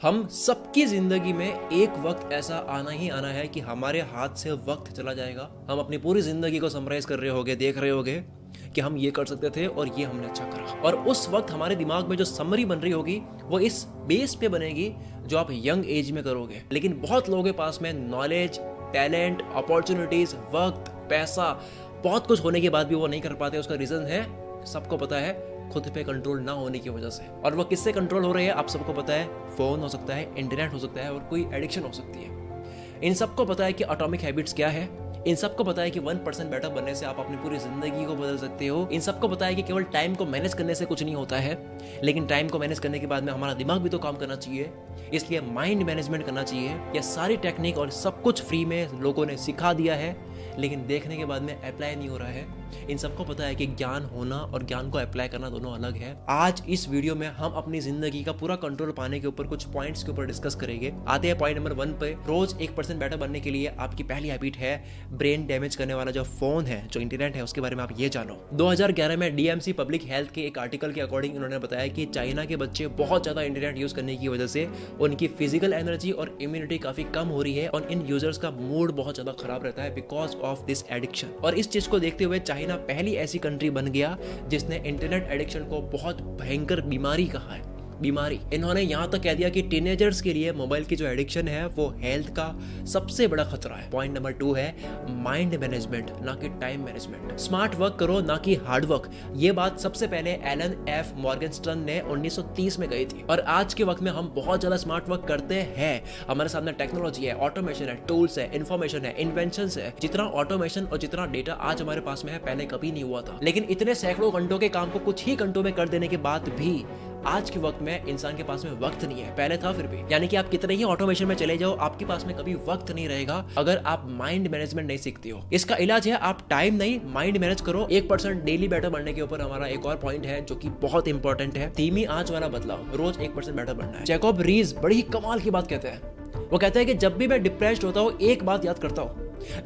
हम सबकी जिंदगी में एक वक्त ऐसा आना ही आना है कि हमारे हाथ से वक्त चला जाएगा। हम अपनी पूरी जिंदगी को समराइज कर रहे होगे, देख रहे होगे कि हम ये कर सकते थे और ये हमने अच्छा करा। और उस वक्त हमारे दिमाग में जो समरी बन रही होगी वो इस बेस पे बनेगी जो आप यंग एज में करोगे। लेकिन बहुत लोगों के पास में नॉलेज, टैलेंट, अपॉर्चुनिटीज, वक्त, पैसा, बहुत कुछ होने के बाद भी वो नहीं कर पाते। उसका रीजन है, सबको पता है, खुद पे कंट्रोल ना होने की वजह से। और वो किससे कंट्रोल हो रही है आप सबको पता है। फोन हो सकता है, इंटरनेट हो सकता है और कोई एडिक्शन हो सकती है। इन सबको पता है कि एटॉमिक हैबिट्स क्या है। इन सबको पता है कि 1% बेटर बनने से आप अपनी पूरी जिंदगी को बदल सकते हो। इन सबको पता है कि केवल टाइम को मैनेज करने से कुछ नहीं होता है, लेकिन टाइम को मैनेज करने के बाद में हमारा दिमाग भी तो काम करना चाहिए। इसलिए माइंड मैनेजमेंट करना चाहिए। यह सारी टेक्निक और सब कुछ फ्री में लोगों ने सिखा दिया है, लेकिन देखने के बाद में अप्लाई नहीं हो रहा है। इन सबको पता है कि ज्ञान होना और ज्ञान को अप्लाई करना दोनों अलग है। आज इस वीडियो में हम अपनी जिंदगी का पूरा कंट्रोल पाने के ऊपर कुछ पॉइंट्स के ऊपर डिस्कस करेंगे। आते हैं पॉइंट नंबर 1 पे। रोज 1% बेटर बनने के लिए आपकी पहली हैबिट है ब्रेन डैमेज करने वाला जो फोन है, जो इंटरनेट है, उसके बारे में आप ये जानो। 2011 में DMC पब्लिक हेल्थ के एक आर्टिकल के अकॉर्डिंग उन्होंने बताया कि चाइना के बच्चे बहुत ज्यादा इंटरनेट यूज करने की वजह से उनकी फिजिकल एनर्जी और इम्यूनिटी काफी कम हो रही है और इन यूजर्स का मूड बहुत ज्यादा खराब रहता है बिकॉज ऑफ दिस एडिक्शन। और इस चीज को देखते हुए चाइना पहली ऐसी कंट्री बन गया जिसने इंटरनेट एडिक्शन को बहुत भयंकर बीमारी कहा है। बीमारी इन्होंने यहां तक कह दिया कि टीनेजर्स के लिए मोबाइल की जो एडिक्शन है वो हेल्थ का सबसे बड़ा खतरा है। पॉइंट नंबर 2 है माइंड मैनेजमेंट, ना कि टाइम मैनेजमेंट। स्मार्ट वर्क करो, ना कि हार्ड वर्क। ये बात सबसे पहले एलन एफ मॉर्गनस्टर्न ने 1930 में कही थी। और आज के वक्त में हम बहुत ज्यादा स्मार्ट वर्क करते हैं। हमारे सामने टेक्नोलॉजी है, ऑटोमेशन है, टूल्स है, इन्फॉर्मेशन है, इन्वेंशंस है। जितना ऑटोमेशन और जितना डेटा आज हमारे पास में है, पहले कभी नहीं हुआ था। लेकिन इतने सैकड़ों घंटों के काम को कुछ ही घंटों में कर देने के बाद भी आज के वक्त में इंसान के पास में वक्त नहीं है। पहले था फिर भी। यानी कि आप कितने ही ऑटोमेशन में चले जाओ, आपके पास में कभी वक्त नहीं रहेगा अगर आप माइंड मैनेजमेंट नहीं सीखते हो। इसका इलाज है आप टाइम नहीं, माइंड मैनेज करो। 1% डेली बेटर बनने के ऊपर हमारा एक और पॉइंट है जो कि बहुत इंपॉर्टेंट है, धीमी आंच वाला बदलाव। रोज 1% बेटर बनना है। जैकब रीज बड़ी ही कमाल की बात कहते हैं। वो कहते हैं कि जब भी मैं डिप्रेस्ड होता हूँ, एक बात याद करता हूँ,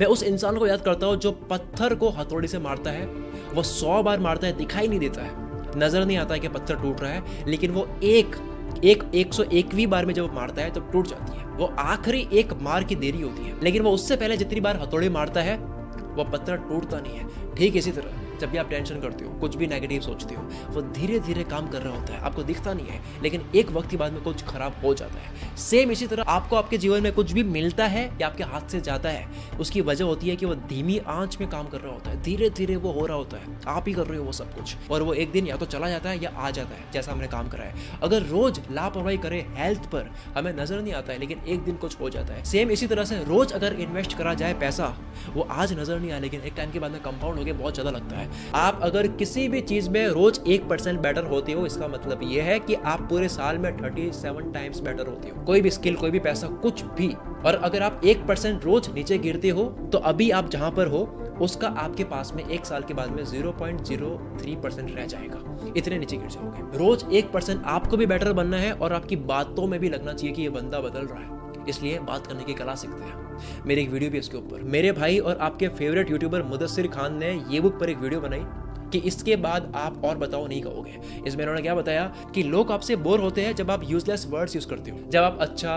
मैं उस इंसान को याद करता हूँ जो पत्थर को हथौड़ी से मारता है। वो 100 बार मारता है, दिखाई नहीं देता है, नजर नहीं आता है कि पत्थर टूट रहा है, लेकिन वो 101वीं बार में जब मारता है तो टूट जाती है। वो आखिरी एक मार की देरी होती है, लेकिन वो उससे पहले जितनी बार हथौड़ी मारता है वो पत्थर टूटता नहीं है। ठीक इसी तरह जब भी आप टेंशन करते हो, कुछ भी नेगेटिव सोचते हो, वो धीरे धीरे काम कर रहा होता है, आपको दिखता नहीं है, लेकिन एक वक्त के बाद में कुछ खराब हो जाता है। सेम इसी तरह आपको आपके जीवन में कुछ भी मिलता है या आपके हाथ से जाता है, उसकी वजह होती है कि वो धीमी आंच में काम कर रहा होता है, धीरे धीरे वो हो रहा होता है, आप ही कर रहे हो वो सब कुछ। और वो एक दिन या तो चला जाता है या आ जाता है, जैसा हमने काम करा है। अगर रोज लापरवाही करे हेल्थ पर, हमें नजर नहीं आता है, लेकिन एक दिन कुछ हो जाता है। सेम इसी तरह से रोज अगर इन्वेस्ट करा जाए पैसा, वो आज नजर नहीं आया, लेकिन एक टाइम के बाद में कंपाउंड होकर बहुत ज्यादा लगता है। आप अगर किसी भी चीज में रोज 1% बेटर होते हो, इसका मतलब यह है कि आप पूरे साल में 37 टाइम्स बेटर होते हो। कोई भी स्किल, कोई भी पैसा, कुछ भी। और अगर आप 1% रोज नीचे गिरते हो तो अभी आप जहां पर हो उसका आपके पास में एक साल के बाद में 0.03% रह जाएगा। इतने नीचे गिर जाओगे। रोज 1% आपको भी बेटर बनना है और आपकी बातों में भी लगना चाहिए कि ये बंदा बदल रहा है। इसलिए बात करने की कला सीखते हैं। मेरी एक वीडियो भी इसके ऊपर, मेरे भाई और आपके फेवरेट यूट्यूबर मुदस्सिर खान ने ये बुक पर एक वीडियो बनाई कि इसके बाद आप और बताओ नहीं कहोगे। इसमें उन्होंने क्या बताया कि लोग आपसे बोर होते हैं जब आप यूजलेस वर्ड्स यूज करते हो। जब आप अच्छा,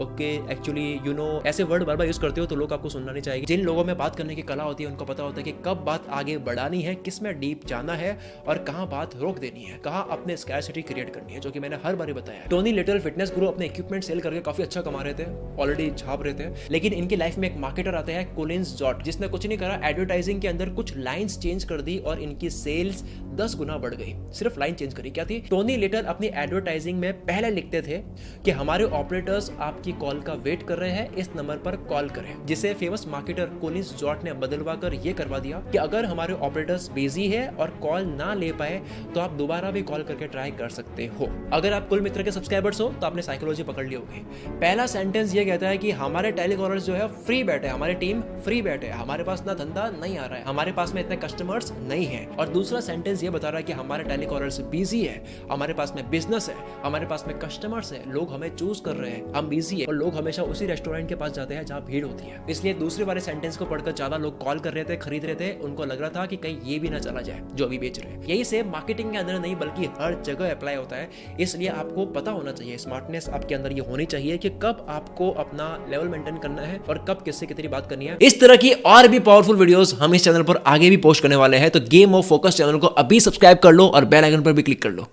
ओके, एक्चुअली, यू नो, ऐसे वर्ड बार बार यूज करते हो तो लोग आपको सुनना नहीं चाहिए। जिन लोगों में बात करने की कला होती है उनको पता होता है कि कब बात आगे बढ़ानी है, किस में डीप जाना है और कहाँ बात रोक देनी है, कहाँ अपने स्कैरसिटी क्रिएट करनी है, जो कि मैंने हर बार बताया। टोनी लिटिल फिटनेस गुरु अपने इक्विपमेंट सेल करके काफी अच्छा कमा रहे थे, ऑलरेडी छाप रहे थे, लेकिन इनकी लाइफ में एक मार्केटर आता है कोलिंस जॉट, जिसने कुछ नहीं करा, एडवर्टाइजिंग के अंदर कुछ लाइंस चेंज कर दी और इनकी सेल्स 10 गुना बढ़ गई। सिर्फ लाइन चेंज करी। क्या थी? टोनी लिटिल अपनी एडवर्टाइजिंग में पहले लिखते थे कि हमारे ऑपरेटर्स आपकी कॉल का वेट कर रहे हैं, इस नंबर पर कॉल करें, जिसे फेमस मार्केटर कोलिंस जॉट ने बदलवा कर यह करवा दिया कि अगर हमारे ऑपरेटर्स बिजी है और कॉल ना ले पाए तो आप दोबारा भी कॉल करके ट्राई कर सकते हो। अगर आप कुल मित्र के सब्सक्राइबर्स हो तो आपने साइकोलॉजी पकड़ ली होगी। पहला सेंटेंस ये कहता है कि हमारे टेलीकॉलर्स जो है फ्री बैठे, हमारी टीम फ्री बैठे, हमारे पास ना धंधा नहीं आ रहा है, हमारे पास में इतने कस्टमर्स नहीं है। है। और दूसरा सेंटेंस ये बता रहा है कि हमारे टेलीकॉलर्स बिजी है, हमारे पास में बिजनेस है, हमारे पास में कस्टमर्स है, लोग हमें चूज कर रहे हैं, हम बिजी है और लोग हमेशा उसी रेस्टोरेंट के पास जाते हैं जहाँ भीड़ होती है। इसलिए दूसरे वाले सेंटेंस को पढ़कर ज्यादा लोग कॉल कर रहे थे, खरीद रहे थे, उनको लग रहा था कि कहीं ये भी ना चला जाए जो अभी बेच रहे हैं। यही से मार्केटिंग के अंदर नहीं बल्कि हर जगह अप्लाई होता है। इसलिए आपको पता होना चाहिए, स्मार्टनेस आपके अंदर ये होनी चाहिए कि कब आपको अपना लेवल मेंटेन करना है और कब किससे कितनी बात करनी है। इस तरह की और भी पावरफुल वीडियोस हम इस चैनल पर आगे भी पोस्ट करने वाले हैं, तो गेम ऑफ फोकस चैनल को अभी सब्सक्राइब कर लो और बेल आइकन पर भी क्लिक कर लो।